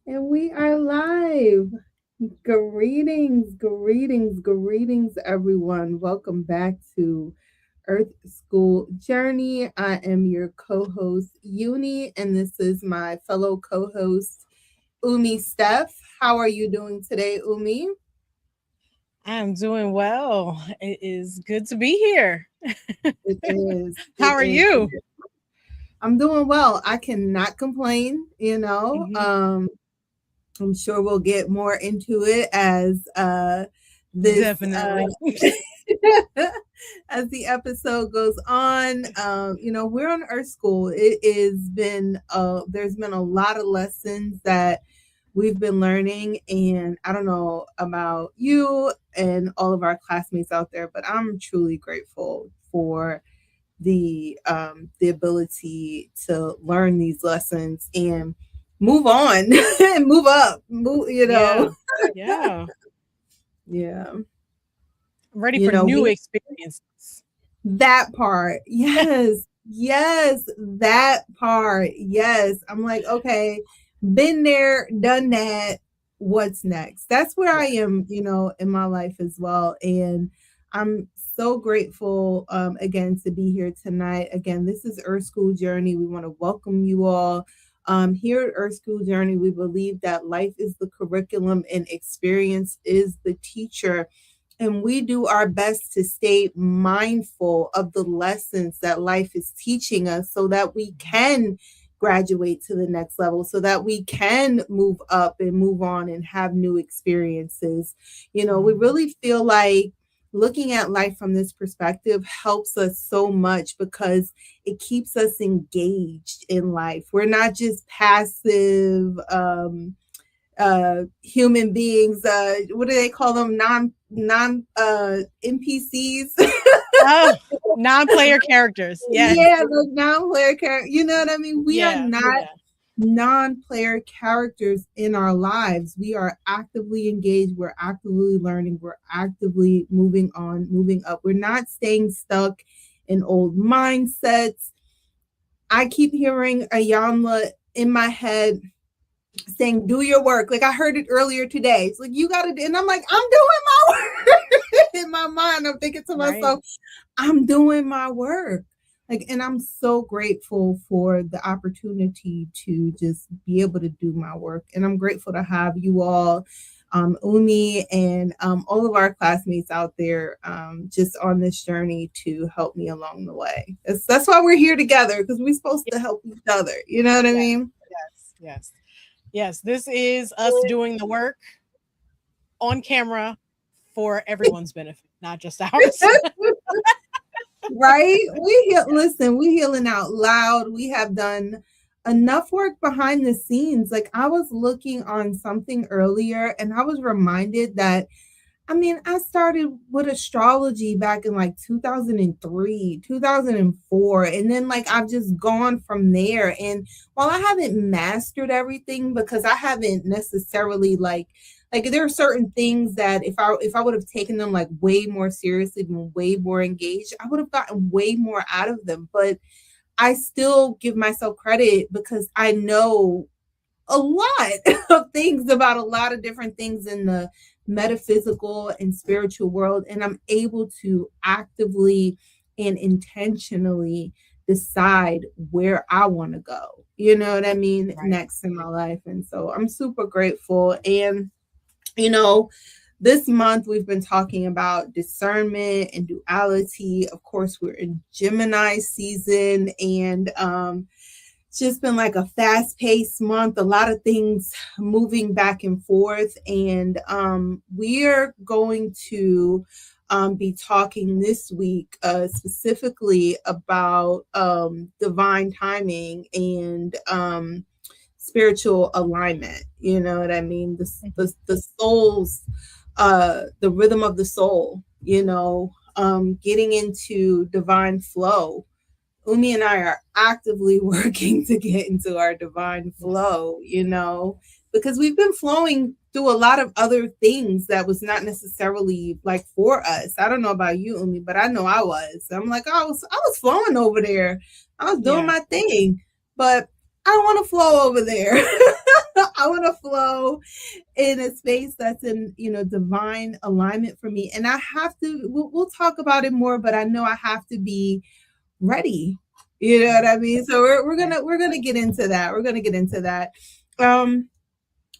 And we are live. Greetings, greetings, greetings, everyone. Welcome back to Earth School Journey. I am your co host, Uni, and this is my fellow co host, Umi Steph. How are you doing today, Umi? I'm doing well. It is good to be here. It is. How It are is. you? I'm doing well. I cannot complain, Hmm. I'm sure we'll get more into it as this Definitely. as the episode goes on. We're on Earth School. It is been there's been a lot of lessons that we've been learning, and I don't know about you and all of our classmates out there, but I'm truly grateful for the ability to learn these lessons and move on and move up Yeah. Yeah. yeah, Ready for new we experiences. that part. Yes, yes, that part. Yes, I'm like, okay, been there, done that. What's next? That's where I Yeah. am, in my life as well. And I'm so grateful again to be here tonight. Again, this is Earth School Journey. We want to welcome you all. Here at Earth School Journey, we believe that life is the curriculum and experience is the teacher, and we do our best to stay mindful of the lessons that life is teaching us so that we can graduate to the next level, so that we can move up and move on and have new experiences. We Mhm. really feel like looking at life from this perspective helps us so much because it keeps us engaged in life. We're not just passive human beings. What do they call them? Non NPCs. Oh, non-player characters. Yes. Yeah, like non-player character. You know what I mean? We are Yeah. not Yeah. non-player characters in our lives. We are actively engaged. We're actively learning. We're actively moving on, moving up. We're not staying stuck in old mindsets. I keep hearing Ayanla in my head saying, do your work. Like I heard it earlier today. It's like, you got to do, and I'm like, I'm doing my work. In my mind, I'm thinking to Right. myself, I'm doing my work. Like, and I'm so grateful for the opportunity to just be able to do my work. And I'm grateful to have you all, Umi, and all of our classmates out there, just on this journey to help me along the way. That's why we're here together, because we're supposed Yes. to help each other. You know what I Yes. mean? Yes. Yes. Yes. This is us doing the work on camera for everyone's benefit, not just ours. Right? Yeah. Listen, we healing out loud. We have done enough work behind the scenes. Like I was looking on something earlier and I was reminded that I started with astrology back in like 2003, 2004, and then like I've just gone from there. And while I haven't mastered everything because I haven't necessarily like there are certain things that if I would have taken them like way more seriously, been way more engaged, I would have gotten way more out of them. But I still give myself credit because I know a lot of things about a lot of different things in the metaphysical and spiritual world, and I'm able to actively and intentionally decide where I want to go, you know what I mean, Right. next in my life. And so I'm super grateful. And you know this month we've been talking about discernment and duality. Of course, we're in Gemini season, and it's just been like a fast paced month, a lot of things moving back and forth. And we're going to be talking this week specifically about divine timing and spiritual alignment. You know what I mean? Mhm. The soul's, the rhythm of the soul, getting into divine flow. Umi and I are actively working to get into our divine Yes. flow, because we've been flowing through a lot of other things that was not necessarily like for us. I don't know about you, Umi, but I know I was. I'm like, I was flowing over there. I was doing Yeah. my thing, but I don't want to flow over there. I want to flow in a space that's in, divine alignment for me. And I have to, we'll talk about it more, but I know I have to be ready. You know what Right. I mean? So we're Right. gonna we're gonna get into that. We're gonna get into that. Um,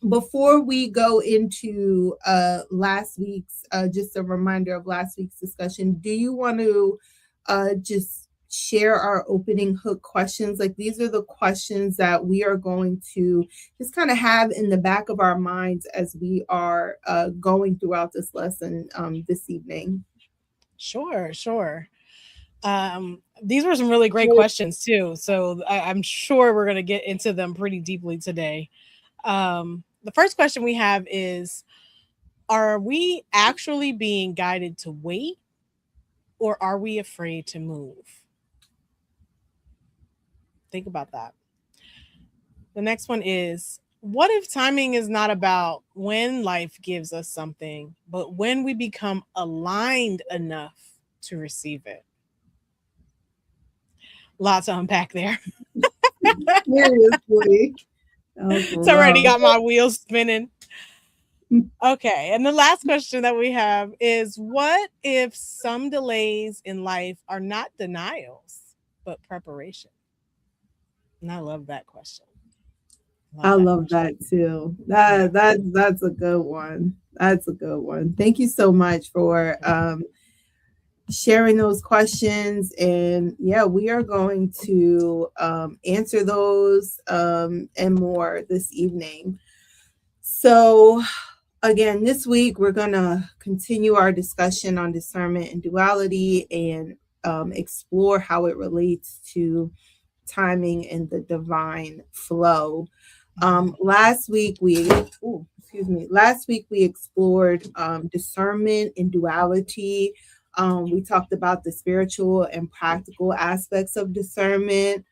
Before we go into last week's, just a reminder of last week's discussion, do you want to just share our opening hook questions? Like, these are the questions that we are going to just kind of have in the back of our minds as we are going throughout this lesson this evening. Sure, sure. These were some really great questions too. So I'm sure we're going to get into them pretty deeply today. The first question we have is, are we actually being guided to wait, or are we afraid to move? Think about that. The next one is, what if timing is not about when life gives us something, but when we become aligned enough to receive it? Lots to unpack there. Seriously. Oh, It's already bro. got my wheels spinning. Okay. And the last question that we have is, what if some delays in life are not denials, but preparation? And I love that question. I Love that love question. that too. Yeah. That's a good one. That's a good one. Thank you so much for sharing those questions. And yeah, we are going to answer those and more this evening. So again, this week we're going to continue our discussion on discernment and duality and explore how it relates to timing and the divine flow. Mhm. Last week we explored discernment and duality. We talked about the spiritual and practical aspects of discernment.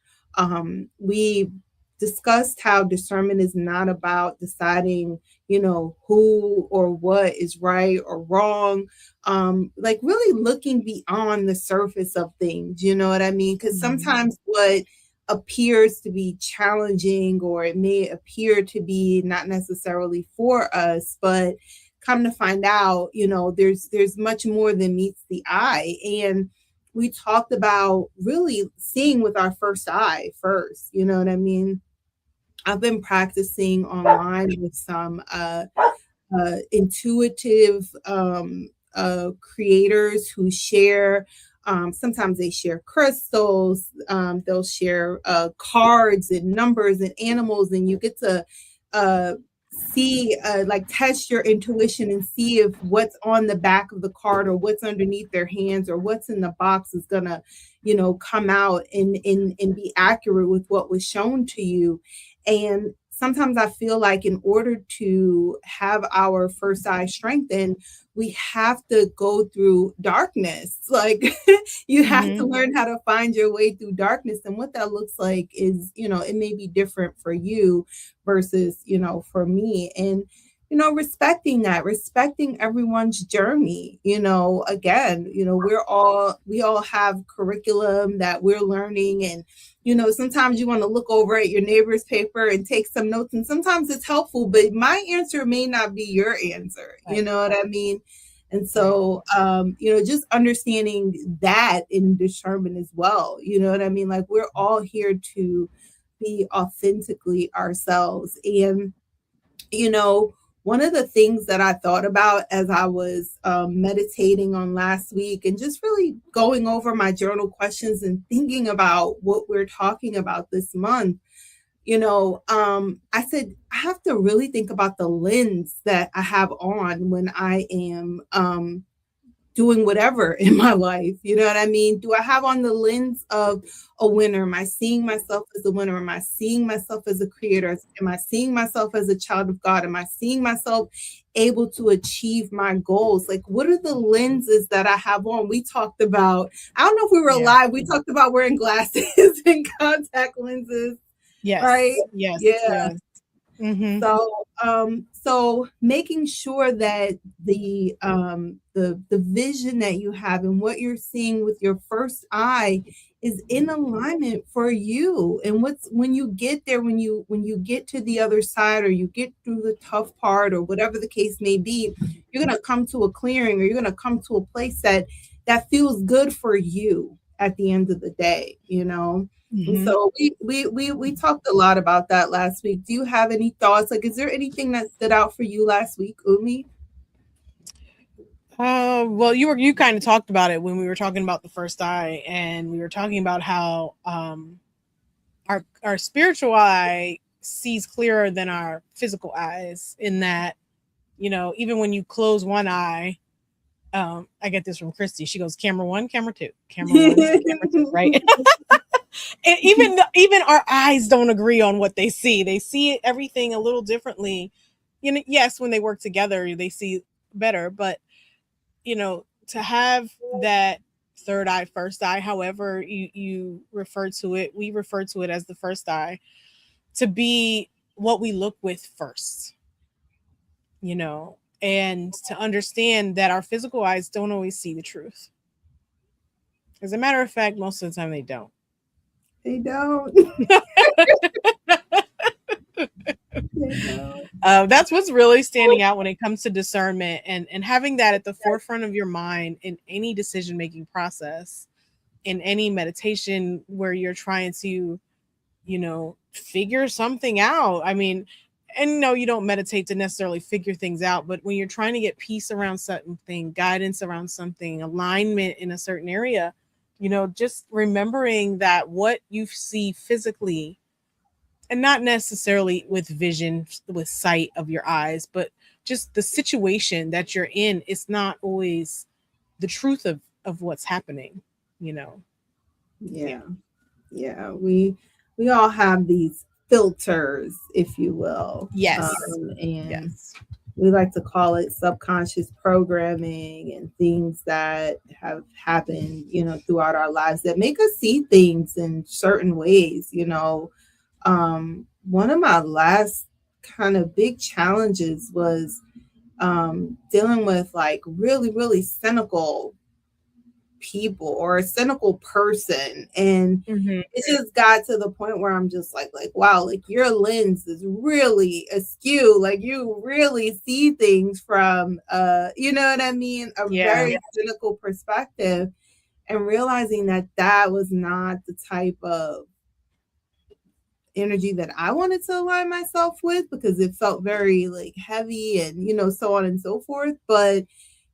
We discussed how discernment is not about deciding, who or what is right or wrong. Like really looking beyond the surface of things, you know what I mean? Because Mhm. sometimes what appears to be challenging, or it may appear to be not necessarily for us, but come to find out, there's much more than meets the eye. And we talked about really seeing with our first eye first, you know what I mean? I've been practicing online with some intuitive creators who share. Sometimes they share crystals. They'll share cards and numbers and animals, and you get to uh, see, like, test your intuition and see if what's on the back of the card or what's underneath their hands or what's in the box is gonna, come out and be accurate with what was shown to you. And sometimes I feel like in order to have our first eye strengthened, we have to go through darkness. Like you have to Mhm. learn how to find your way through darkness. And what that looks like is, it may be different for you versus, for me. And respecting that, respecting everyone's journey. Again, we all have curriculum that we're learning, and sometimes you want to look over at your neighbor's paper and take some notes, and sometimes it's helpful, but my answer may not be your answer. You Right. know what I mean? And Right. so, just understanding that in discernment as well. You know what I mean? Like, we're all here to be authentically ourselves. And you know, one of the things that I thought about as I was meditating on last week and just really going over my journal questions and thinking about what we're talking about this month, I said, I have to really think about the lens that I have on when I am doing whatever in my life. You know what I mean? Do I have on the lens of a winner? Am I seeing myself as a winner? Am I seeing myself as a creator? Am I seeing myself as a child of God? Am I seeing myself able to achieve my goals? Like, what are the lenses that I have on? We talked about, I don't know if we were Yeah. alive, we talked about wearing glasses and contact lenses, right? Yes. Yes. Yeah. Yes. Mhm. So, So making sure that the vision that you have and what you're seeing with your first eye is in alignment for you. And what's when you get there, when you get to the other side, or you get through the tough part, or whatever the case may be, you're gonna come to a clearing, or you're gonna come to a place that feels good for you at the end of the day, you know. And Mm-hmm. so we talked a lot about that last week. Do you have any thoughts? Like, is there anything that stood out for you last week, Umi? Well, you kind of talked about it when we were talking about the first eye, and we were talking about how our spiritual eye sees clearer than our physical eyes. In that, even when you close one eye, I get this from Christy. She goes, "Camera one, camera two, camera one, camera two," right? And even our eyes don't agree on what they see. They see everything a little differently. Yes, when they work together, they see better, but to have that third eye, first eye, however you refer to it, we refer to it as the first eye, to be what we look with first, and to understand that our physical eyes don't always see the truth. As a matter of fact, most of the time they don't. They don't. They don't. That's what's really standing out when it comes to discernment, and having that at the forefront of your mind in any decision making process, in any meditation where you're trying to, figure something out. I mean, and no, you don't meditate to necessarily figure things out, but when you're trying to get peace around something, guidance around something, alignment in a certain area, just remembering that what you see physically, and not necessarily with vision, with sight of your eyes, but just the situation that you're in, it's not always the truth of what's happening, Yeah. Yeah. We all have these filters, if you will. Yes. And Yes. we like to call it subconscious programming, and things that have happened, throughout our lives that make us see things in certain ways. One of my last kind of big challenges was dealing with like really, really cynical people, or a cynical person. And Mm-hmm. it just got to the point where I'm just like, wow, like your lens is really askew. Like you really see things from, you know what I mean? A Yeah. very cynical perspective, and realizing that that was not the type of energy that I wanted to align myself with, because it felt very like heavy and, so on and so forth. But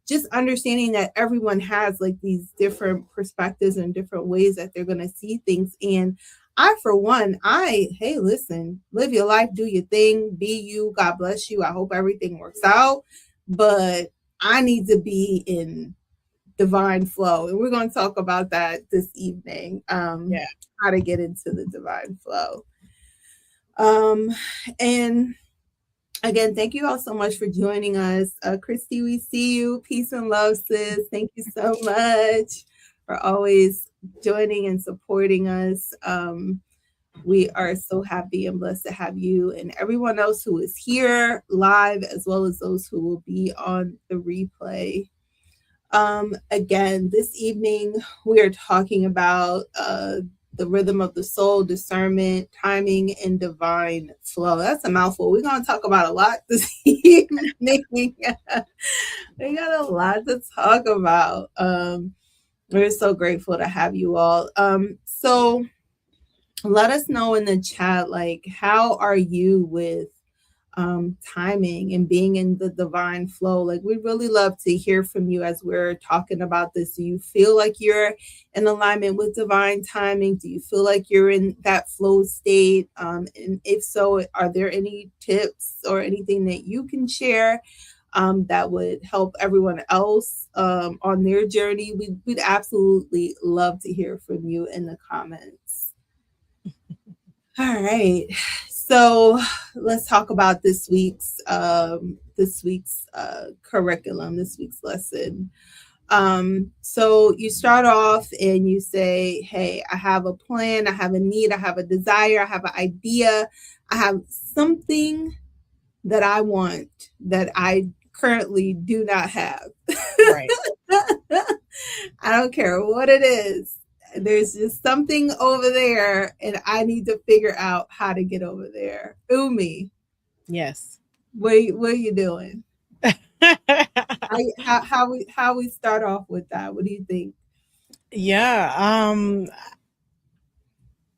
just understanding that everyone has like these different perspectives and different ways that they're going to see things. And I, for one, hey, listen, live your life, do your thing, be you. God bless you. I hope everything works out. But I need to be in divine flow. And we're going to talk about that this evening. Yeah. How to get into the divine flow. And again, thank you all so much for joining us. Christy, we see you. Peace and love, sis. Thank you so much for always joining and supporting us. We are so happy and blessed to have you and everyone else who is here live, as well as those who will be on the replay. Again, this evening, we are talking about the rhythm of the soul, discernment, timing, and divine flow. That's a mouthful. We're going to talk about a lot this evening. We got a lot to talk about. We're so grateful to have you all. So let us know in the chat, like, how are you with timing and being in the divine flow? Like, we'd really love to hear from you as we're talking about this. Do you feel like you're in alignment with divine timing? Do you feel like you're in that flow state? And if so, are there any tips or anything that you can share that would help everyone else on their journey? We'd absolutely love to hear from you in the comments. All right. So let's talk about this week's curriculum, this week's lesson. So you start off and you say, hey, I have a plan, I have a need, I have a desire, I have an idea, I have something that I want that I currently do not have. Right. I don't care what it is. There's just something over there, and I need to figure out how to get over there. Umi, Yes. what are you doing? How we start off with that? What do you think? Yeah.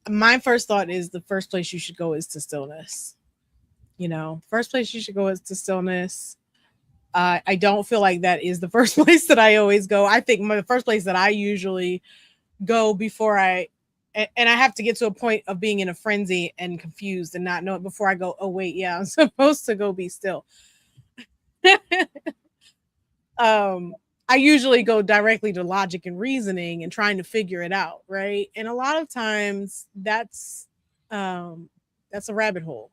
My first thought is the first place you should go is to stillness. First place you should go is to stillness. I don't feel like that is the first place that I always go. I think the first place that I usually go before and I have to get to a point of being in a frenzy and confused and not know it before I go, oh, wait, yeah, I'm supposed to go be still. um, I usually go directly to logic and reasoning and trying to figure it out, right? And a lot of times that's a rabbit hole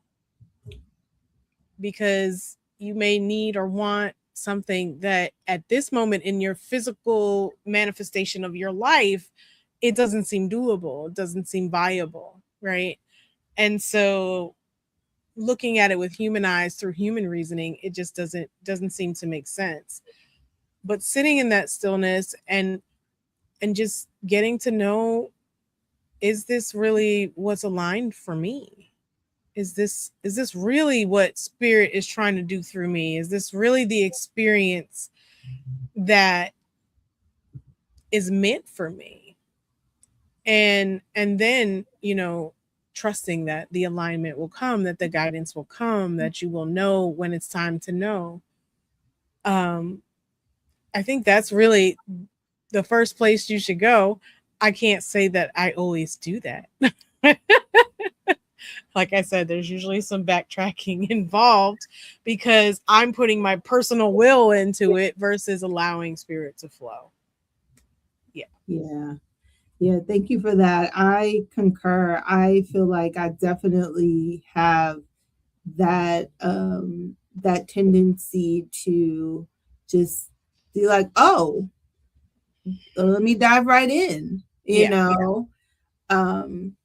because you may need or want something that at this moment in your physical manifestation of your life, it doesn't seem doable, it doesn't seem viable, right? And so looking at it with human eyes through human reasoning, it just doesn't seem to make sense. But sitting in that stillness and just getting to know, is this really what's aligned for me? Is this really what spirit is trying to do through me? Is this really the experience that is meant for me? And then, trusting that the alignment will come, that the guidance will come, that you will know when it's time to know. um I think that's really the first place you should go. I can't say that I always do that. Like I said, there's usually some backtracking involved because I'm putting my personal will into it versus allowing spirit to flow. Yeah. Yeah. Yeah, thank you for that. I concur. I feel like I definitely have that tendency to just be like, oh, let me dive right in, you Yeah. know.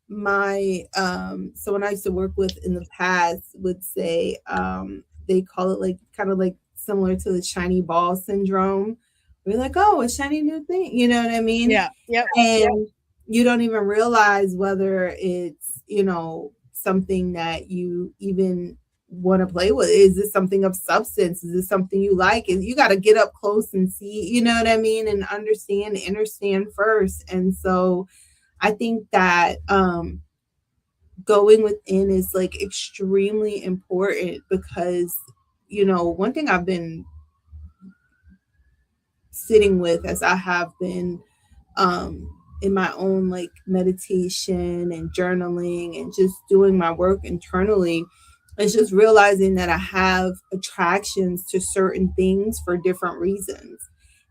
My someone I used to work with in the past would say they call it like kind of like similar to the shiny ball syndrome. We're like, oh, a shiny new thing, you know what I mean? Yeah. Yep. And you don't even realize whether it's, something that you even want to play with. Is this something of substance? Is this something you like? And you got to get up close and see, you know what I mean, and understand first. And so I think that going within is like extremely important because, one thing I've been sitting with as I have been in my own like meditation and journaling and just doing my work internally is just realizing that I have attractions to certain things for different reasons.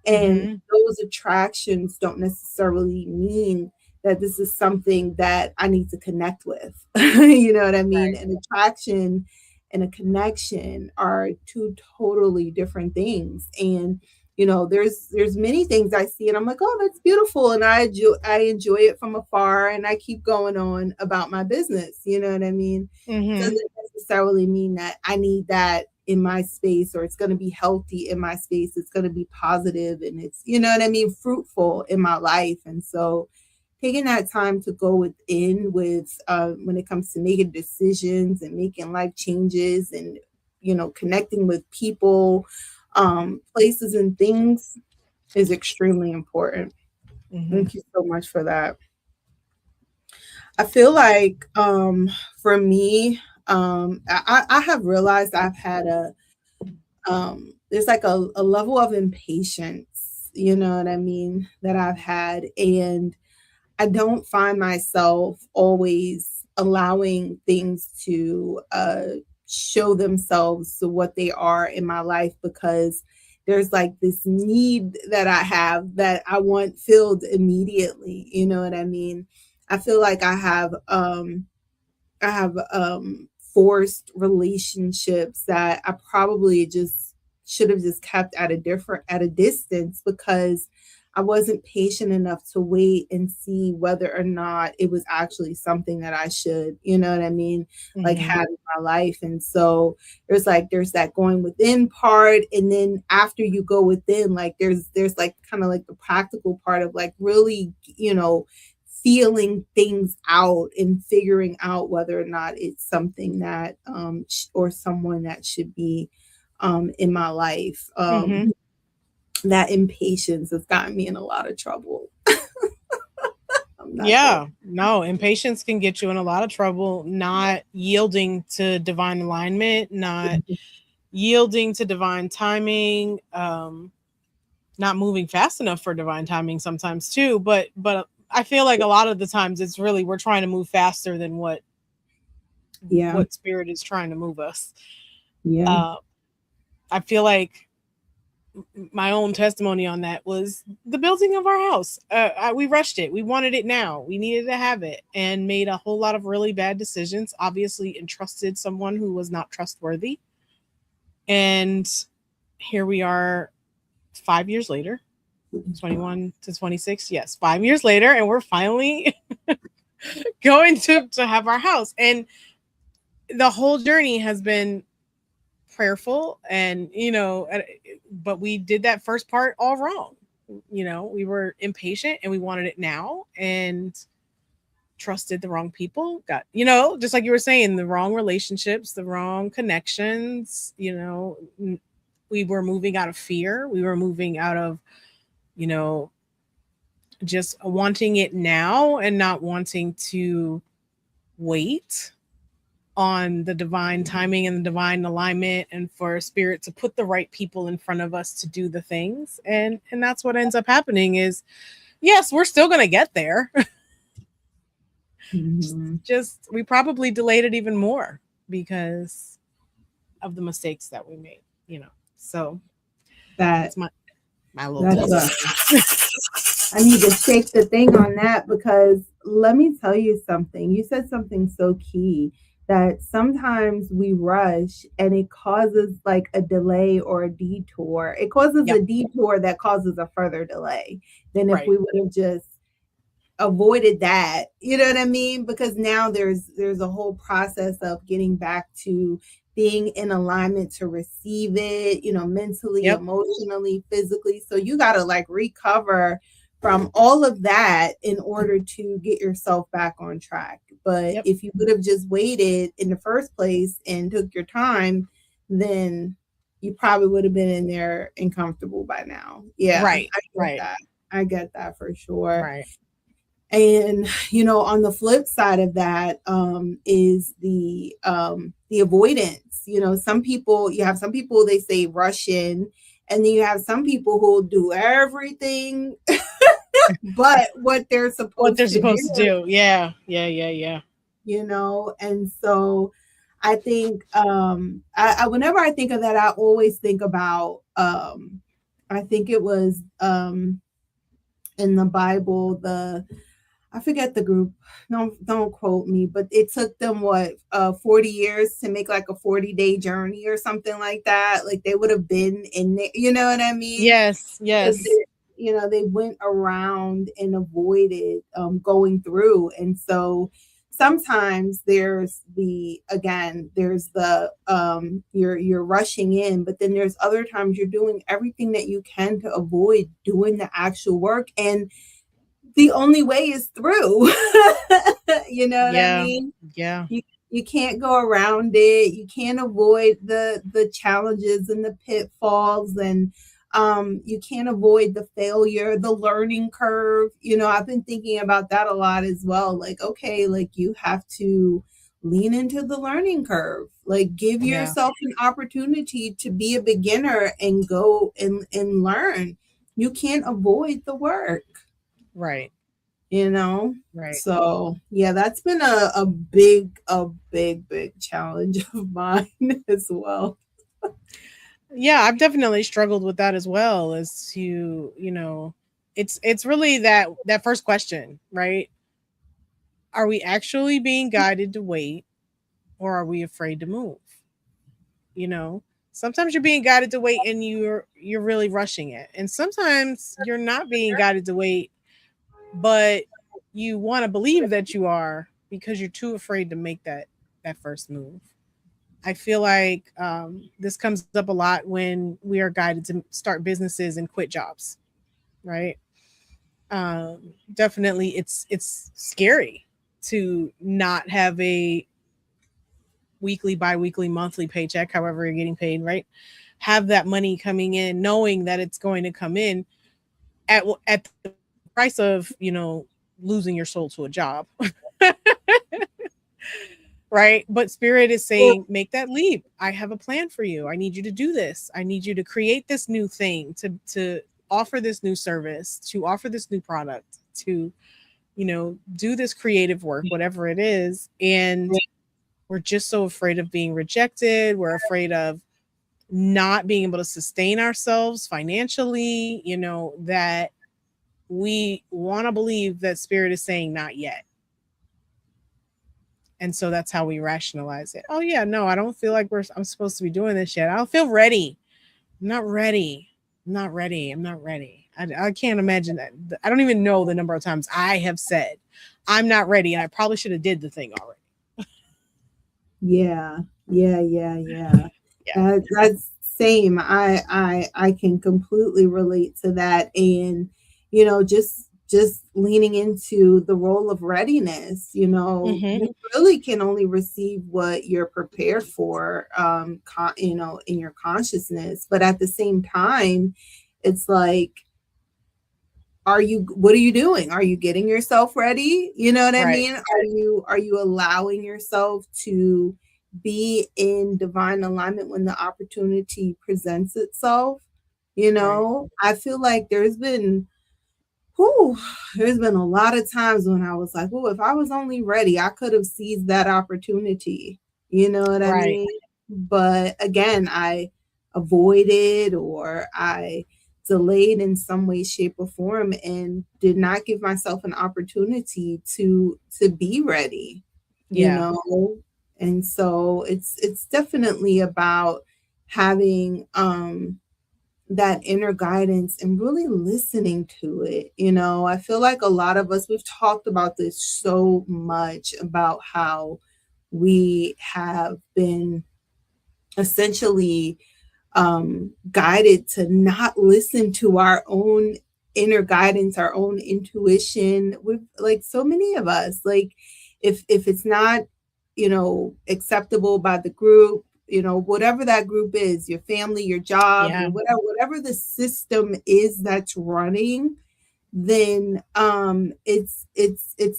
And Mm-hmm. those attractions don't necessarily mean that this is something that I need to connect with. You know what I mean? Right. An attraction and a connection are two totally different things. And there's many things I see and I'm like, oh, that's beautiful, and I enjoy it from afar, and I keep going on about my business. You know what I mean? Mm-hmm. Doesn't necessarily mean that I need that in my space, or it's going to be healthy in my space. It's going to be positive, and it's, you know what I mean, fruitful in my life. And so taking that time to go within with when it comes to making decisions and making life changes and connecting with people, places and things is extremely important. Mm-hmm. Thank you so much for that. I feel like for me, I have realized I've had there's like a level of impatience, you know what I mean, that I've had. And I don't find myself always allowing things to show themselves to what they are in my life, because there's like this need that I have that I want filled immediately. You know what I mean? I feel like I have forced relationships that I probably just should have just kept at a distance, because I wasn't patient enough to wait and see whether or not it was actually something that I should, you know what I mean, like Mm-hmm. have in my life. And so there's that going within part, and then after you go within, like there's like kind of like the practical part of like really, feeling things out and figuring out whether or not it's something that or someone that should be in my life. Mm-hmm. That impatience has gotten me in a lot of trouble. I'm not gonna. Yeah, no, impatience can get you in a lot of trouble. Not yielding to divine alignment, not yielding to divine timing, not moving fast enough for divine timing sometimes too. But I feel like a lot of the times it's really we're trying to move faster than Yeah, what spirit is trying to move us. yeah, Uh, I feel like my own testimony on that was the building of our house. We rushed it. We wanted it now. We needed to have it and made a whole lot of really bad decisions. Obviously, entrusted someone who was not trustworthy. And here we are 5 years later, 21 to 26. Yes, 5 years later. And we're finally going to have our house. And the whole journey has been prayerful and but we did that first part all wrong. We were impatient and we wanted it now and trusted the wrong people, got just like you were saying, the wrong relationships, the wrong connections. We were moving out of fear, we were moving out of you know just wanting it now and not wanting to wait on the divine timing and the divine alignment and for spirit to put the right people in front of us to do the things. And that's what ends up happening is, yes, we're still going to get there. mm-hmm. Just we probably delayed it even more because of the mistakes that we made. So that that's my little that's testimony. I need to shake the thing on that, because let me tell you something. You said something so key, that sometimes we rush and it causes like a delay or a detour. It causes Yep. a detour that causes a further delay than if Right. we would have just avoided that. You know what I mean? Because now there's a whole process of getting back to being in alignment to receive it, mentally, Yep. emotionally, physically. So you got to like recover from all of that in order to get yourself back on track. But Yep. if you would have just waited in the first place and took your time, then you probably would have been in there and comfortable by now. Yeah, Right. I get Right. that. I get that for sure. Right. And on the flip side of that, is the avoidance. You have some people, they say rush in, and then you have some people who'll do everything but what they're What supposed they're to supposed to do. do. Yeah. Yeah. Yeah. Yeah. And so I think, whenever I think of that, I always think about, I think it was, in the Bible, I forget the group. No, don't quote me, but it took them 40 years to make like a 40-day journey or something like that. Like they would have been in there, you know what I mean? Yes. Because Yes. they went around and avoided going through. And so sometimes there's the you're rushing in, but then there's other times you're doing everything that you can to avoid doing the actual work, and the only way is through. You know what I Yeah. mean? Yeah. You can't go around it. You can't avoid the challenges and the pitfalls, and you can't avoid the failure, the learning curve. I've been thinking about that a lot as well. Like, okay, like you have to lean into the learning curve. Like give Yeah. yourself an opportunity to be a beginner and go and learn. You can't avoid the work, Right. you know Right. so yeah, that's been a big challenge of mine as well. Yeah, I've definitely struggled with that as well, as to, it's really that first question, right? Are we actually being guided to wait, or are we afraid to move? You know? Sometimes you're being guided to wait and you're really rushing it. And sometimes you're not being guided to wait, but you want to believe that you are because you're too afraid to make that first move. I feel like this comes up a lot when we are guided to start businesses and quit jobs, right? Definitely, it's scary to not have a weekly, bi-weekly, monthly paycheck, however you're getting paid, right? Have that money coming in, knowing that it's going to come in at the price of losing your soul to a job, right? But spirit is saying, make that leap. I have a plan for you. I need you to do this. I need you to create this new thing, to offer this new service, to offer this new product, to do this creative work, whatever it is. And we're just so afraid of being rejected. We're afraid of not being able to sustain ourselves financially, that we want to believe that spirit is saying not yet. And so that's how we rationalize it. Oh yeah, no, I don't feel like I'm supposed to be doing this yet. I don't feel ready. I'm not ready. I'm not ready. I'm not ready. I can't imagine that. I don't even know the number of times I have said I'm not ready, and I probably should have did the thing already. Yeah, yeah. Yeah. That's same. I can completely relate to that, and just leaning into the role of readiness. Mm-hmm. You really can only receive what you're prepared for. In your consciousness, but at the same time, it's like, what are you doing? Are you getting yourself ready? You know what I Right. mean? Are you allowing yourself to be in divine alignment when the opportunity presents itself? Right. I feel like whew, there's been a lot of times when I was like, oh, if I was only ready, I could have seized that opportunity. You know what I Right. mean? But again, I avoided, or I delayed in some way, shape, or form, and did not give myself an opportunity to be ready, you Yeah. know? And so it's definitely about having that inner guidance and really listening to it. I feel like a lot of us, we've talked about this so much, about how we have been essentially guided to not listen to our own inner guidance, our own intuition. With like so many of us, like if it's not, acceptable by the group, whatever that group is, your family, your job, Yeah. your whatever the system is that's running, then it's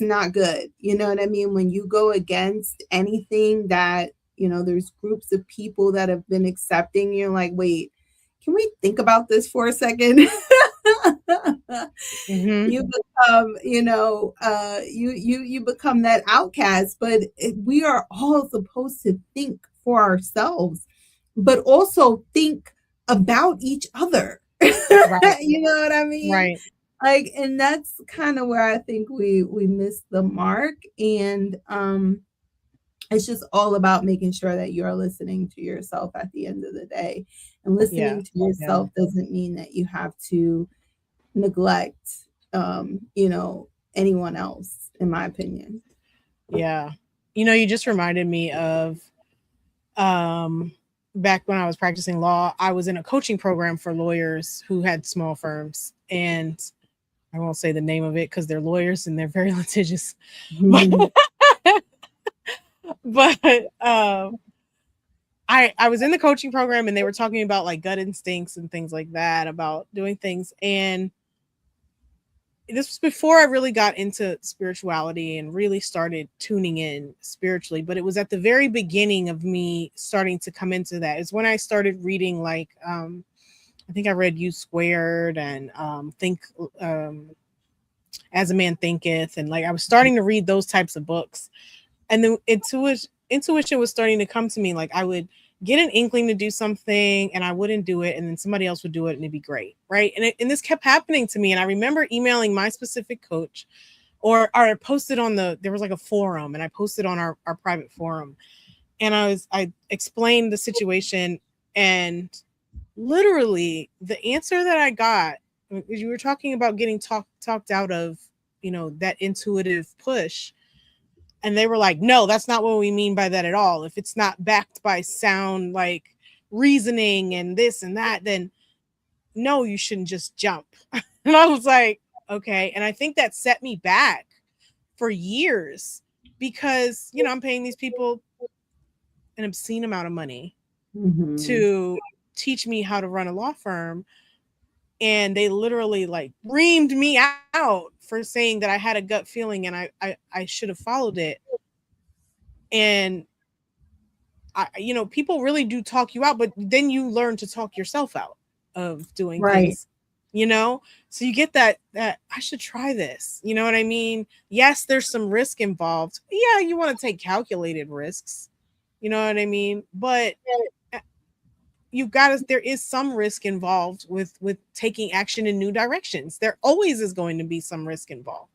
not good. You know what I mean? When you go against anything that, there's groups of people that have been accepting, you're like, wait, can we think about this for a second? Mm-hmm. You become, you become that outcast. But we are all supposed to think for ourselves, but also think about each other. Right. You know what I mean? Right. Like, and that's kind of where I think we miss the mark. And it's just all about making sure that you're listening to yourself at the end of the day. And Yeah. listening to Yeah. yourself doesn't mean that you have to neglect, anyone else, in my opinion. Yeah. You just reminded me of um back when I was practicing law, I was in a coaching program for lawyers who had small firms, and I won't say the name of it because they're lawyers and they're very litigious. But but I was in the coaching program and they were talking about like gut instincts and things like that, about doing things. And this was before I really got into spirituality and really started tuning in spiritually. But it was at the very beginning of me starting to come into that. It's when I started reading, like, I think I read U Squared and Think um, As a Man Thinketh. And like I was starting to read those types of books. And then intuition was starting to come to me. Like I would get an inkling to do something and I wouldn't do it, and then somebody else would do it and it'd be great, right? And this kept happening to me. And I remember emailing my specific coach, or I posted on there was like a forum, and I posted on our private forum, and I explained the situation, And literally the answer that I got, you were talking about getting talked out of, that intuitive push. And they were like, no, that's not what we mean by that at all. If it's not backed by sound, like reasoning and this and that, then no, you shouldn't just jump. And I was like, okay. And I think that set me back for years because, I'm paying these people an obscene amount of money to teach me how to run a law firm. And they literally like reamed me out for saying that I had a gut feeling and I should have followed it. And people really do talk you out, but then you learn to talk yourself out of doing things, so you get that I should try this. You know what I mean? Yes, there's some risk involved. Yeah, you want to take calculated risks. You know what I mean? But there is some risk involved with taking action in new directions. There always is going to be some risk involved.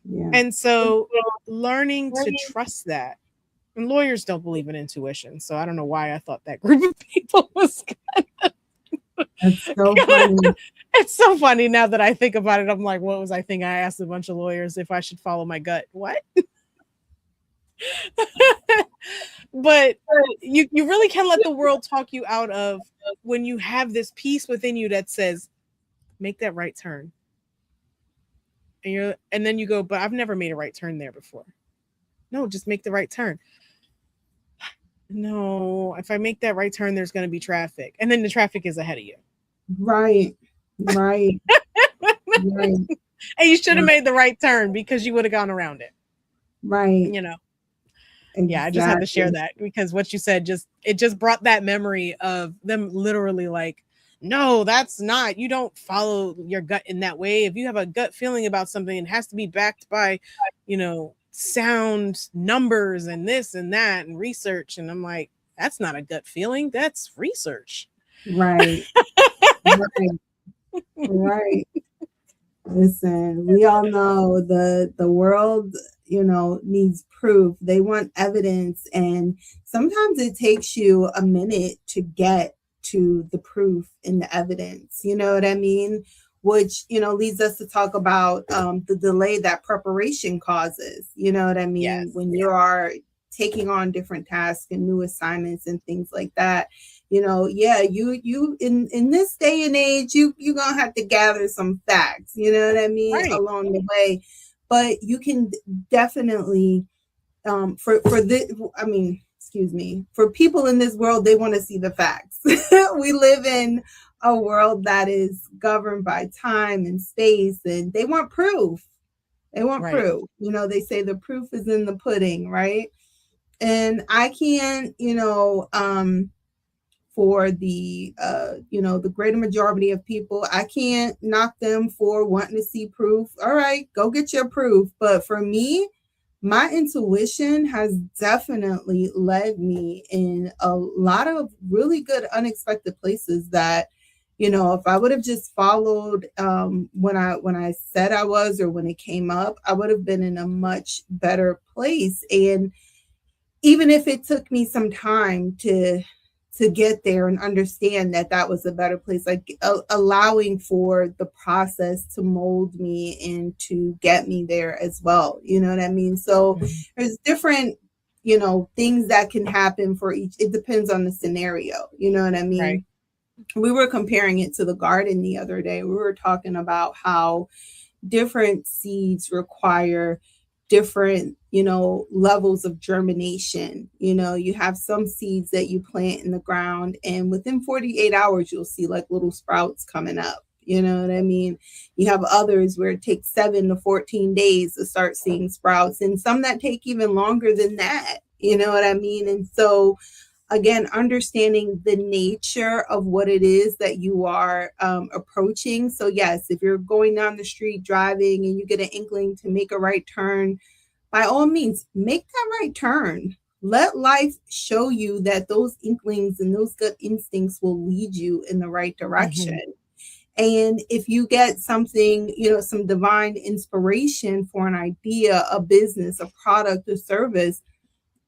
Yeah. And so learning to trust that. And lawyers don't believe in intuition, so I don't know why I thought that group of people was good. That's so funny. It's so funny now that I think about it. I'm like, what was I thinking? I asked a bunch of lawyers if I should follow my gut. What? But you really can let the world talk you out of when you have this piece within you that says, make that right turn. And then you go, but I've never made a right turn there before. No, just make the right turn. No, if I make that right turn, there's going to be traffic. And then the traffic is ahead of you. Right. Right. And you should have made the right turn because you would have gone around it. Right. Exactly. Yeah, I just had to share that because what you said just brought that memory of them literally like, no, that's not, you don't follow your gut in that way. If you have a gut feeling about something, it has to be backed by, sound, numbers, and this and that, and research. And I'm like, that's not a gut feeling. That's research. Right. Right. Listen, we all know the world, needs proof. They want evidence. And sometimes it takes you a minute to get to the proof and the evidence. You know what I mean? Which, leads us to talk about the delay that preparation causes. You know what I mean? Yes. When you are taking on different tasks and new assignments and things like that, you in this day and age, you're gonna have to gather some facts, you know what I mean, right, along the way. But you can definitely for people in this world, they want to see the facts. We live in a world that is governed by time and space, and they want proof. They want proof. They say the proof is in the pudding, right? And I can't, for the the greater majority of people, I can't knock them for wanting to see proof. All right, go get your proof. But for me, my intuition has definitely led me in a lot of really good unexpected places that, if I would have just followed when I said I was, or when it came up, I would have been in a much better place. And even if it took me some time to get there and understand that was a better place, like allowing for the process to mold me and to get me there as well. You know what I mean? So there's different, things that can happen for each. It depends on the scenario. You know what I mean? Right. We were comparing it to the garden the other day. We were talking about how different seeds require different, levels of germination. You have some seeds that you plant in the ground, and within 48 hours, you'll see like little sprouts coming up. You know what I mean? You have others where it takes 7 to 14 days to start seeing sprouts, and some that take even longer than that. You know what I mean? And so, again, understanding the nature of what it is that you are approaching. So yes, if you're going down the street driving and you get an inkling to make a right turn, by all means, make that right turn. Let life show you that those inklings and those gut instincts will lead you in the right direction. Mm-hmm. And if you get something, some divine inspiration for an idea, a business, a product, a service,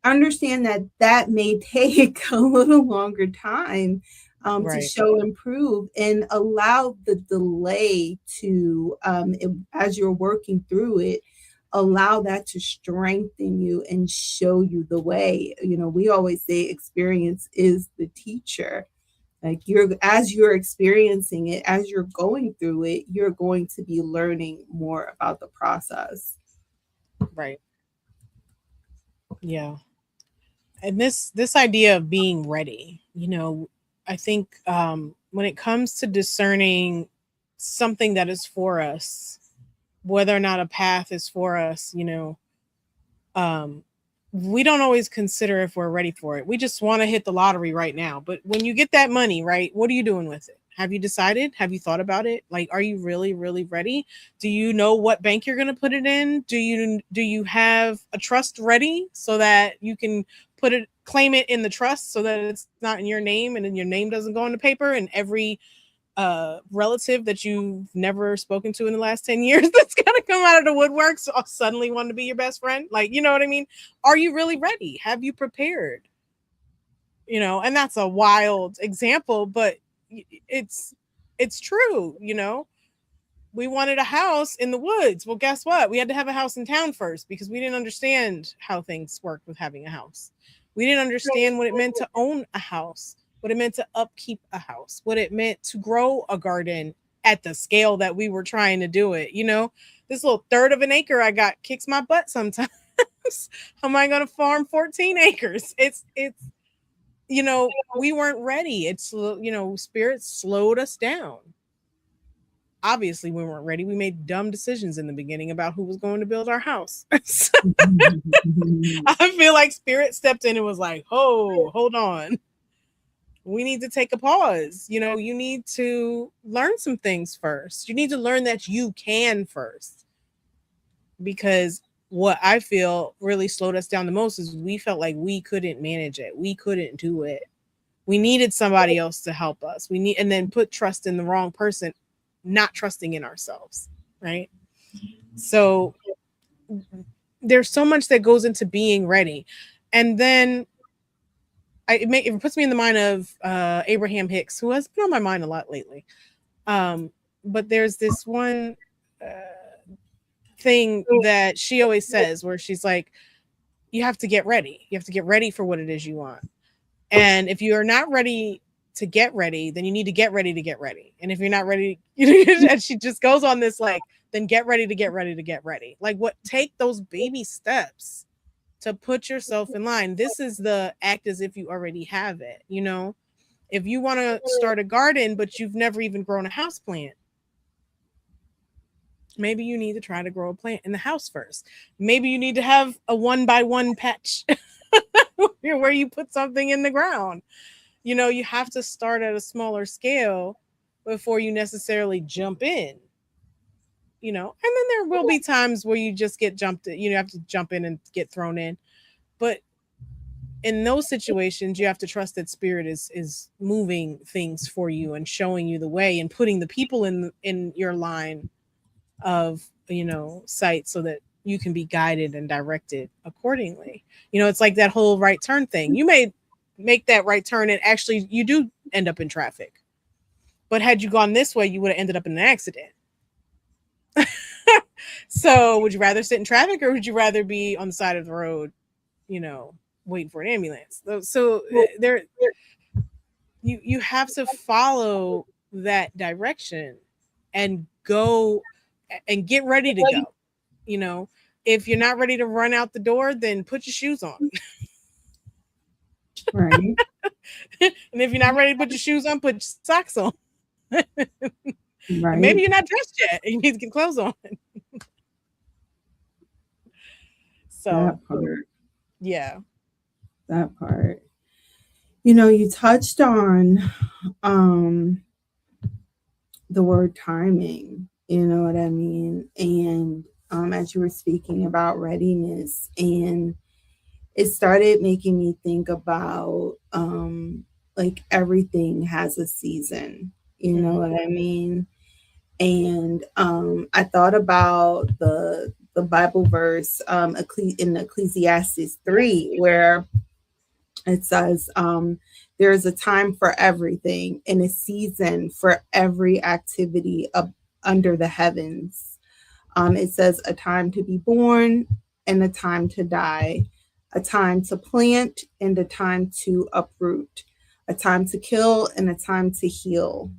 understand that that may take a little longer time to Right. show improve, and allow the delay to as you're working through it, allow that to strengthen you and show you the way. You know, we always say experience is the teacher. Like, you're, as you're experiencing it, as you're going through it, you're going to be learning more about the process. Right. Yeah. And this idea of being ready, I think when it comes to discerning something that is for us, whether or not a path is for us, um we don't always consider if we're ready for it. We just want to hit the lottery right now. But when you get that money, right, what are you doing with it? Have you decided? Have you thought about it? Like, are you really, really ready? Do you know what bank you're going to put it in? Do you have a trust ready so that you can claim it in the trust so that it's not in your name and then your name doesn't go on the paper, and every relative that you've never spoken to in the last 10 years that's gonna come out of the woodwork so suddenly want to be your best friend? Like, you know what I mean? Are you really ready? Have you prepared? And that's a wild example, but it's it's true. We wanted a house in the woods. Well, guess what? We had to have a house in town first because we didn't understand how things worked with having a house. We didn't understand what it meant to own a house, what it meant to upkeep a house, what it meant to grow a garden at the scale that we were trying to do it. This little third of an acre I got kicks my butt sometimes. How am I going to farm 14 acres? We weren't ready. Spirit slowed us down. Obviously we weren't ready. We made dumb decisions in the beginning about who was going to build our house. I feel like Spirit stepped in and was like, "Oh, hold on. We need to take a pause. You need to learn some things first. You need to learn that you can first." Because what I feel really slowed us down the most is we felt like we couldn't manage it. We couldn't do it. We needed somebody else to help us. And then put trust in the wrong person, not trusting in ourselves, right? So there's so much that goes into being ready. And then it puts me in the mind of Abraham Hicks, who has been on my mind a lot lately. But there's this one thing that she always says where she's like, you have to get ready. You have to get ready for what it is you want. And if you are not ready to get ready, then you need to get ready to get ready. And if you're not ready, and she just goes on this like, then get ready to get ready to get ready. Like, take those baby steps to put yourself in line. This is the act as if you already have it. If you want to start a garden, but you've never even grown a house plant, maybe you need to try to grow a plant in the house first. Maybe you need to have a 1-by-1 patch where you put something in the ground. You have to start at a smaller scale before you necessarily jump in. And then there will be times where you just get jumped in, you have to jump in and get thrown in. But in those situations, you have to trust that Spirit is moving things for you and showing you the way and putting the people in your line of sight so that you can be guided and directed accordingly. It's like that whole right turn thing. You may make that right turn and actually you do end up in traffic. But had you gone this way, you would have ended up in an accident. So would you rather sit in traffic or would you rather be on the side of the road, waiting for an ambulance? So there, you have to follow that direction and go and get ready to go. If you're not ready to run out the door, then put your shoes on. Right. And if you're not ready to put your shoes on, put your socks on. Right. And maybe you're not dressed yet and you need to get clothes on. So that part. Yeah. That part. You touched on the word timing, you know what I mean? And as you were speaking about readiness, and it started making me think about like everything has a season, you know what I mean? And I thought about the the Bible verse in Ecclesiastes 3, where it says, there is a time for everything and a season for every activity under the heavens. It says a time to be born and a time to die, a time to plant and a time to uproot, a time to kill and a time to heal,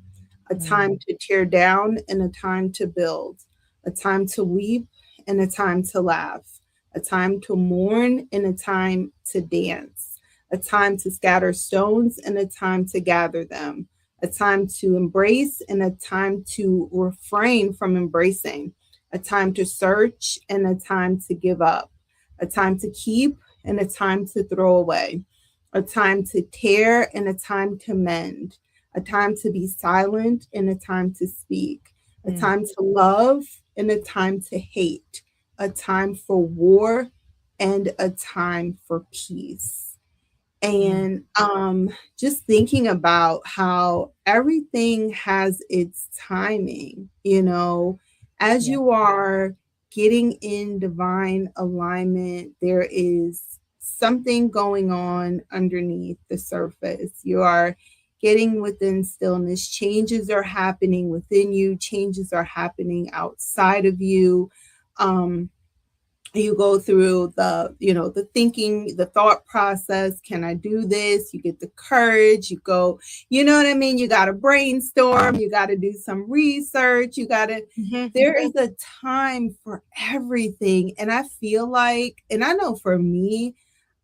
a time to tear down and a time to build, a time to weep and a time to laugh, a time to mourn and a time to dance, a time to scatter stones and a time to gather them, a time to embrace and a time to refrain from embracing, a time to search and a time to give up, a time to keep and a time to throw away, a time to tear and a time to mend, a time to be silent and a time to speak, a time to love and a time to hate, a time for war and a time for peace. And just thinking about how everything has its timing, as you are getting in divine alignment, there is something going on underneath the surface. You are getting within stillness. Changes are happening within you, changes are happening outside of you. You go through the thinking, the thought process. Can I do this? You get the courage, you go, you know what I mean? You got to brainstorm, you got to do some research, there is a time for everything. And I feel like, and I know for me,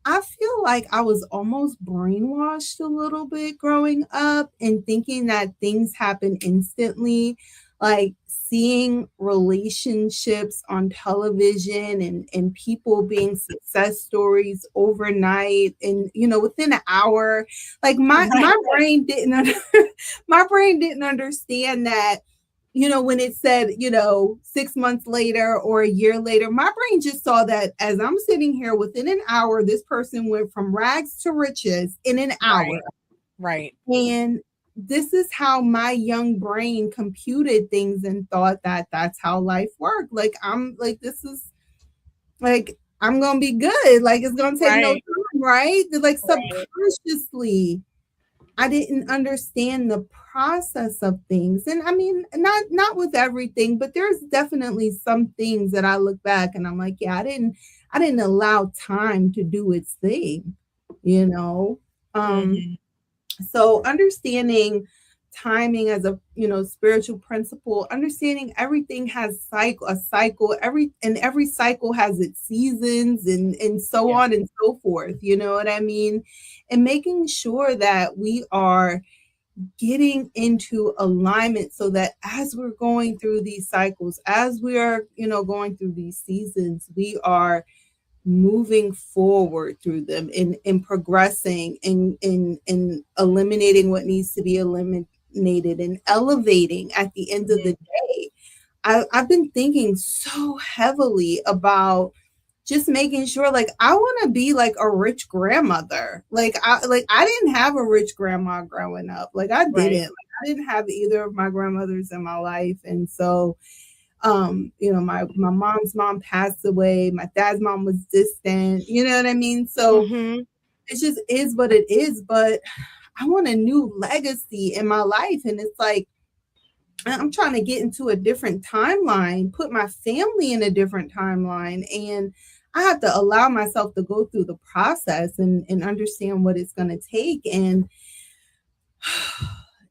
I feel like I was almost brainwashed a little bit growing up and thinking that things happen instantly, like seeing relationships on television and people being success stories overnight and within an hour. Like my brain didn't my brain didn't understand that, when it said, 6 months later or a year later. My brain just saw that as I'm sitting here within an hour, this person went from rags to riches in an hour. Right. And this is how my young brain computed things and thought that that's how life worked. Like, I'm like, this is like, I'm going to be good. Like, it's going to take no time, right? Like, subconsciously, I didn't understand the process of things. And I mean, not with everything, but there's definitely some things that I look back and I'm like, yeah, I didn't allow time to do its thing, So understanding timing as a spiritual principle, understanding everything has a cycle, every cycle has its seasons and so on and so forth, you know what I mean? And making sure that we are getting into alignment so that as we're going through these cycles, as we are going through these seasons, we are moving forward through them and progressing and eliminating what needs to be eliminated and elevating at the end of the day. I've been thinking so heavily about just making sure, like, I want to be like a rich grandmother. Like I didn't have a rich grandma growing up. Like I didn't. Like, I didn't have either of my grandmothers in my life. And so my mom's mom passed away. My dad's mom was distant. You know what I mean? So it just is what it is. But I want a new legacy in my life. And it's like, I'm trying to get into a different timeline, put my family in a different timeline. And I have to allow myself to go through the process and understand what it's going to take. And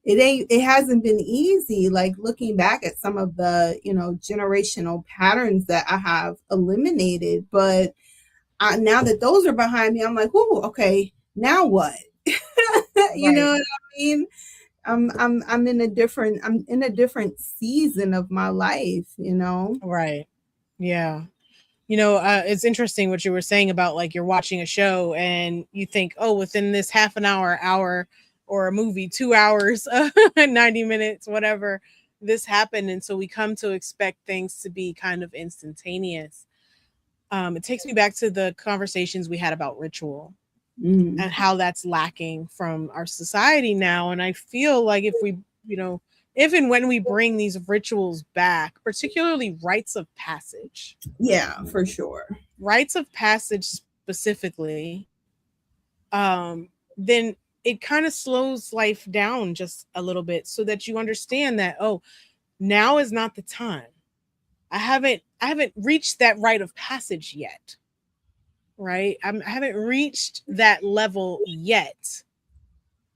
it hasn't been easy, like looking back at some of the, generational patterns that I have eliminated. But now that those are behind me, I'm like, oh, okay, now what? You know what I mean? I'm in a different season of my life, Right. Yeah. It's interesting what you were saying about like you're watching a show and you think, oh, within this half an hour, or a movie, 2 hours, 90 minutes, whatever, this happened. And so we come to expect things to be kind of instantaneous. It takes me back to the conversations we had about ritual and how that's lacking from our society now. And I feel like if we, if and when we bring these rituals back, particularly rites of passage. Yeah, for sure. Rites of passage specifically, then it kind of slows life down just a little bit so that you understand that, oh, now is not the time. I haven't reached that rite of passage yet, right? I haven't reached that level yet.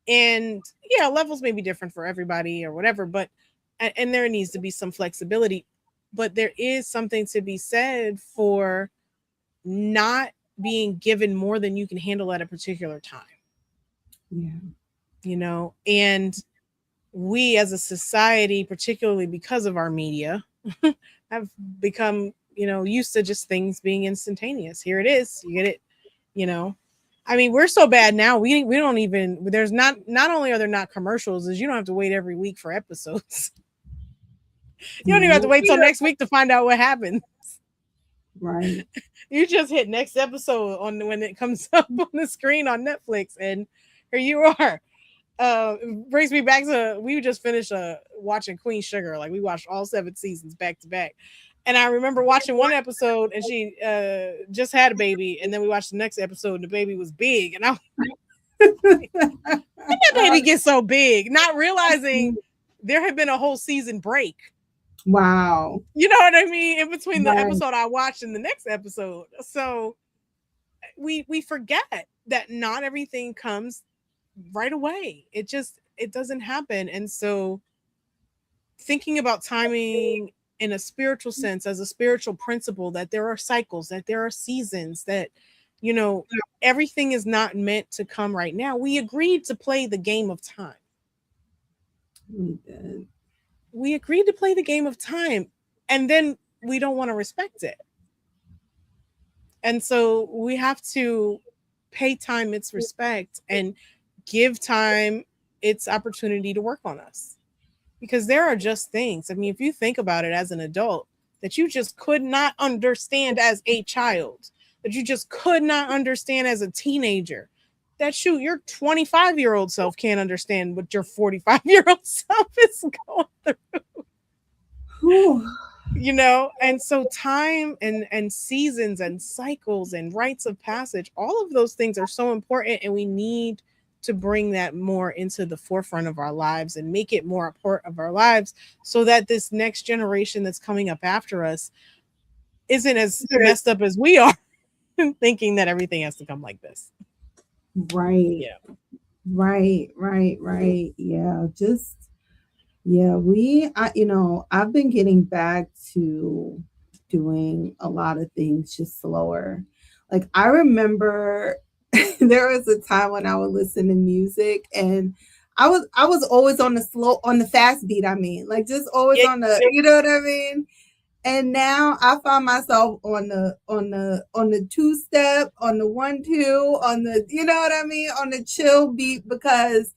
And yeah, levels may be different for everybody or whatever, but and there needs to be some flexibility, but there is something to be said for not being given more than you can handle at a particular time. Yeah. And we as a society, particularly because of our media, have become, used to just things being instantaneous. Here it is, you get it, you know. I mean, we're so bad now. We don't even, there's not only are there not commercials, is you don't have to wait every week for episodes. You don't even have to No. wait till next week to find out what happened. Right. You just hit next episode on when it comes up on the screen on Netflix, and here you are. Brings me back to, we just finished watching Queen Sugar. Like, we watched all 7 seasons back to back. And I remember watching one episode, and she just had a baby, and then we watched the next episode, and the baby was big, and that baby gets so big, not realizing there had been a whole season break. Wow. You know what I mean? In between the Right. episode I watched and the next episode. So we forget that not everything comes right away. It doesn't happen. And so thinking about timing in a spiritual sense, as a spiritual principle, that there are cycles, that there are seasons, that everything is not meant to come right now. We agreed to play the game of time. We did. We agreed to play the game of time, and then we don't want to respect it. And so we have to pay time its respect and give time its opportunity to work on us. Because there are just things, I mean, if you think about it as an adult, that you just could not understand as a child, that you just could not understand as a teenager, that shoot, your 25-year-old self can't understand what your 45-year-old self is going through. Whew. And so time and seasons and cycles and rites of passage, all of those things are so important, and we need to bring that more into the forefront of our lives and make it more a part of our lives, so that this next generation that's coming up after us isn't as messed up as we are, thinking that everything has to come like this. Right. Yeah. Right. Yeah. I've been getting back to doing a lot of things just slower. Like, I remember there was a time when I would listen to music, and I was always on the fast beat. I mean, like, just always on the, you know what I mean? And now I find myself on the 2-step, on the 1-2, on the, you know what I mean, on the chill beat, because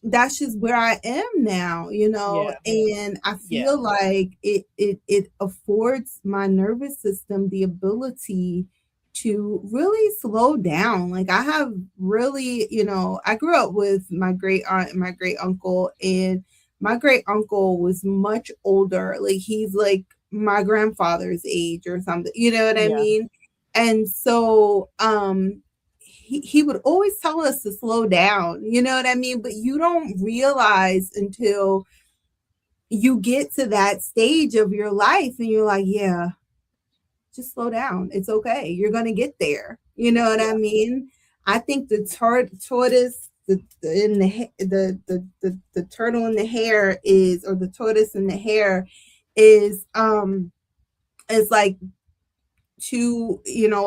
that's just where I am now, Yeah. and I feel like it affords my nervous system the ability to really slow down. Like, I have really, I grew up with my great aunt and my great uncle, and my great uncle was much older. Like, he's like my grandfather's age or something, you know what I mean? And so he would always tell us to slow down, you know what I mean? But you don't realize until you get to that stage of your life, and you're like, yeah, just slow down. It's okay. You're going to get there. You know what I mean? I think the tortoise, the turtle in the hare is, or the tortoise in the hare is like two,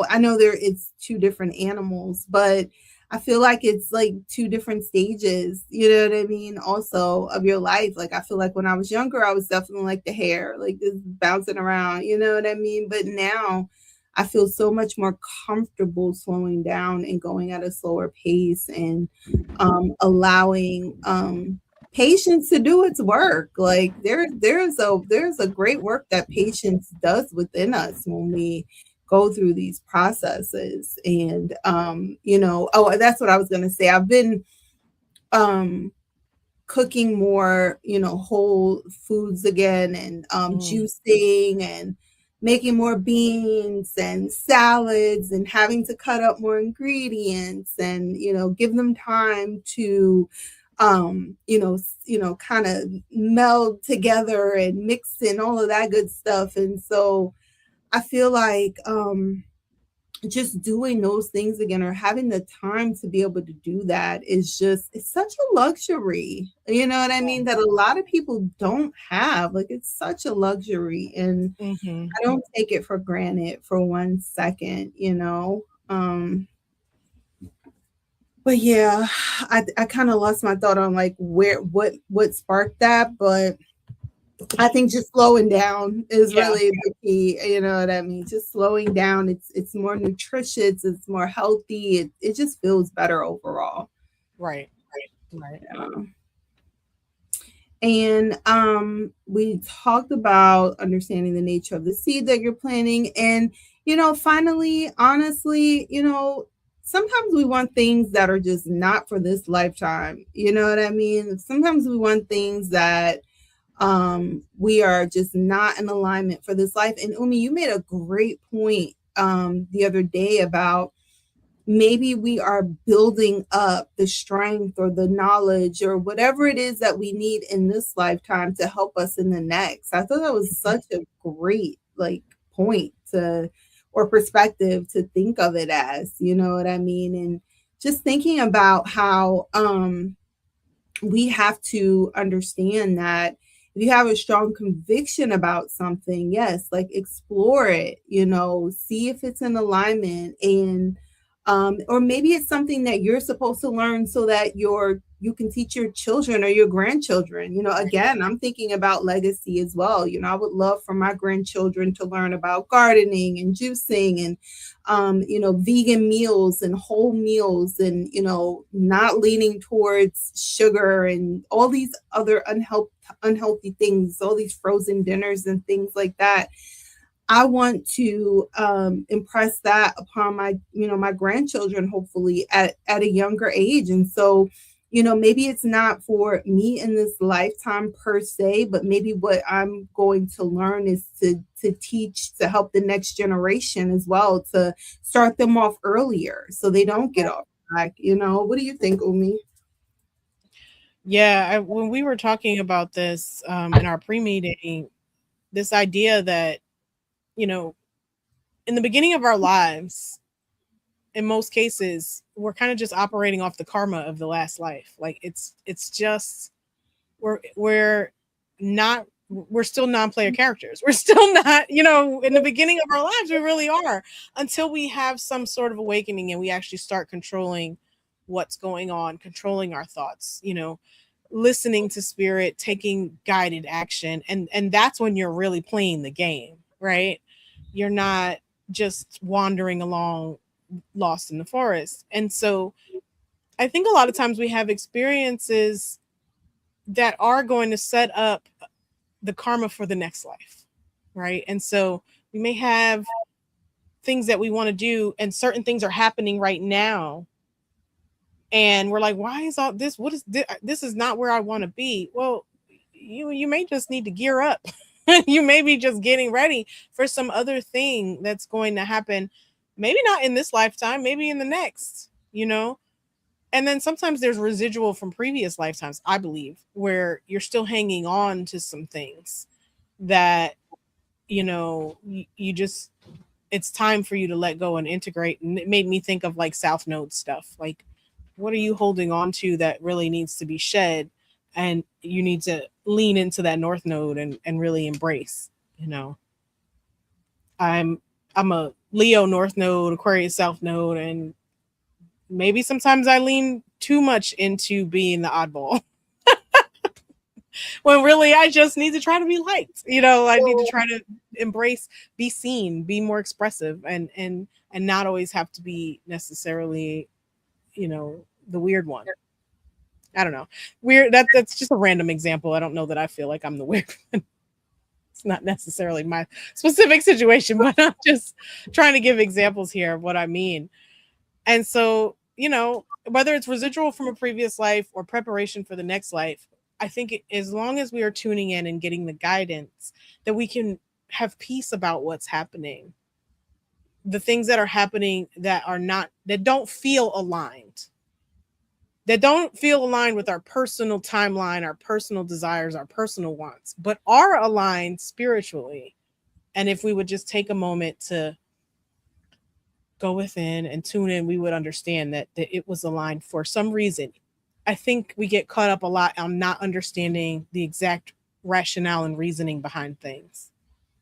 I know it's two different animals, but I feel like it's like two different stages, you know what I mean, also of your life. Like, I feel like when I was younger, I was definitely like the hare, like just bouncing around, you know what I mean? But now I feel so much more comfortable slowing down and going at a slower pace, and allowing patience to do its work. Like, there's a great work that patience does within us when we go through these processes. And that's what I was going to say. I've been cooking more, whole foods again, and Mm. juicing, and making more beans and salads, and having to cut up more ingredients, and give them time to kind of meld together and mix and all of that good stuff. And so I feel like just doing those things again, or having the time to be able to do that, is just, it's such a luxury, you know what I mean, that a lot of people don't have. Like, it's such a luxury, and Hmm. I don't take it for granted for 1 second, but yeah, I kind of lost my thought on like where what sparked that, but I think just slowing down is Yeah. really the key. You know what I mean? Just slowing down. It's more nutritious. It's more healthy. It just feels better overall. Right. Right. Yeah. And we talked about understanding the nature of the seed that you're planting. And, finally, honestly, sometimes we want things that are just not for this lifetime. You know what I mean? Sometimes we want things that we are just not in alignment for this life. And Umi, you made a great point the other day about maybe we are building up the strength or the knowledge or whatever it is that we need in this lifetime to help us in the next. I thought that was Mhm. such a great like point to, or perspective to think of it as, you know what I mean? And just thinking about how we have to understand that if you have a strong conviction about something, yes, like explore it, see if it's in alignment, and or maybe it's something that you're supposed to learn so that you can teach your children or your grandchildren. Again, I'm thinking about legacy as well. I would love for my grandchildren to learn about gardening and juicing, and vegan meals and whole meals, and not leaning towards sugar and all these other unhealthy things, all these frozen dinners and things like that. I want to impress that upon my grandchildren, hopefully at a younger age. And so, maybe it's not for me in this lifetime per se, but maybe what I'm going to learn is to teach, to help the next generation as well, to start them off earlier so they don't get off track. What do you think, Umi? Yeah. When we were talking about this in our pre meeting, this idea that, you know, in the beginning of our lives, in most cases, we're kind of just operating off the karma of the last life. Like it's just we're not we're still non-player characters. We're still not, in the beginning of our lives, we really are, until we have some sort of awakening and we actually start controlling what's going on, controlling our thoughts, listening to spirit, taking guided action. And that's when you're really playing the game, right? You're not just wandering along lost in the forest. And so I think a lot of times we have experiences that are going to set up the karma for the next life, right? And so we may have things that we want to do, and certain things are happening right now. And we're like, why is all this? What is this? This is not where I want to be. Well, you may just need to gear up. You may be just getting ready for some other thing that's going to happen. Maybe not in this lifetime, maybe in the next. And then sometimes there's residual from previous lifetimes, I believe, where you're still hanging on to some things that you just, it's time for you to let go and integrate. And it made me think of like South Node stuff. Like, what are you holding on to that really needs to be shed? And you need to lean into that North Node and really embrace. you know i'm I'm a Leo North Node, Aquarius South Node, and maybe sometimes I lean too much into being the oddball when really I just need to try to be liked. I need to try to embrace, be seen, be more expressive, and not always have to be necessarily, the weird one. I don't know. Weird, that's just a random example. I don't know that I feel like I'm the weird one. It's not necessarily my specific situation, but I'm just trying to give examples here of what I mean. And so, whether it's residual from a previous life or preparation for the next life, I think as long as we are tuning in and getting the guidance, that we can have peace about what's happening. The things that are happening that don't feel aligned, that don't feel aligned with our personal timeline, our personal desires, our personal wants, but are aligned spiritually. And if we would just take a moment to go within and tune in, we would understand that it was aligned for some reason. I think we get caught up a lot on not understanding the exact rationale and reasoning behind things.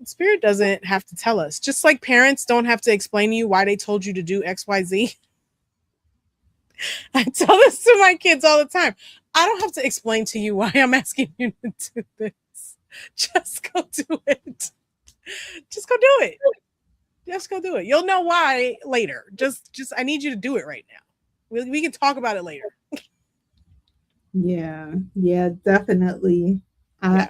Spirit doesn't have to tell us. Just like parents don't have to explain to you why they told you to do XYZ. I tell this to my kids all the time. I don't have to explain to you why I'm asking you to do this. Just go do it. Just go do it. Just go do it. You'll know why later. Just I need you to do it right now. We can talk about it later. Yeah, yeah, definitely. Yeah.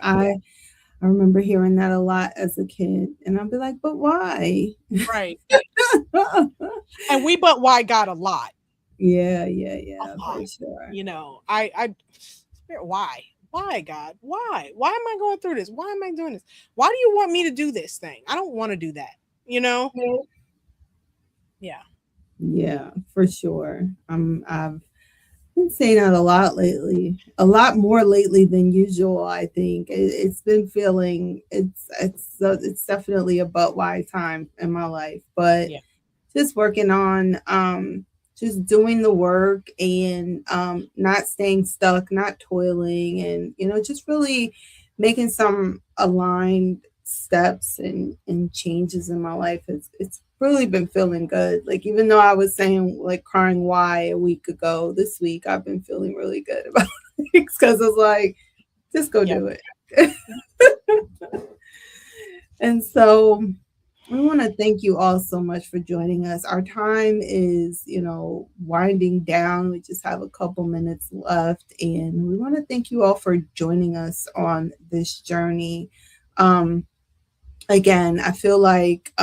I remember hearing that a lot as a kid, and I'd be like, "But why?" Right. And we but why got a lot. Yeah, A yeah, lot. for sure. I Spirit, why God? Why am I going through this? Why am I doing this? Why do you want me to do this thing? I don't want to do that. You know? Yeah. Yeah, for sure. I've been saying that a lot lately, a lot more lately than usual. I think it's been feeling it's definitely a but why time in my life, but Yeah. just working on just doing the work and not staying stuck, not toiling, and just really making some aligned steps and changes in my life. It's really been feeling good. Like, even though I was saying, like, crying why a week ago, this week I've been feeling really good about things because it's like, just go Yeah. do it. And so we want to thank you all so much for joining us. Our time is, winding down. We just have a couple minutes left, and we want to thank you all for joining us on this journey. Um, Again, I feel like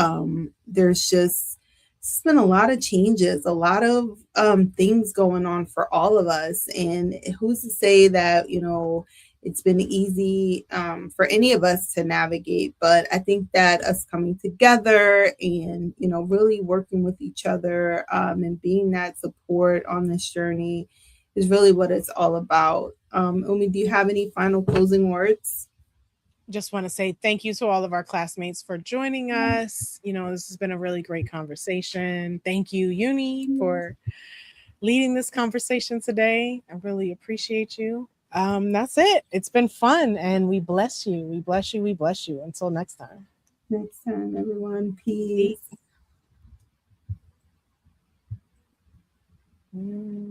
there's just it's been a lot of changes, a lot of things going on for all of us. And who's to say that, it's been easy for any of us to navigate. But I think that us coming together and, really working with each other and being that support on this journey is really what it's all about. Umi, do you have any final closing words? Just want to say thank you to all of our classmates for joining us. This has been a really great conversation. Thank you, Uni, for leading this conversation today. I really appreciate you. That's it. It's been fun, and we bless you. We bless you. We bless you. Until next time. Next time, everyone. Peace. Peace. Mm.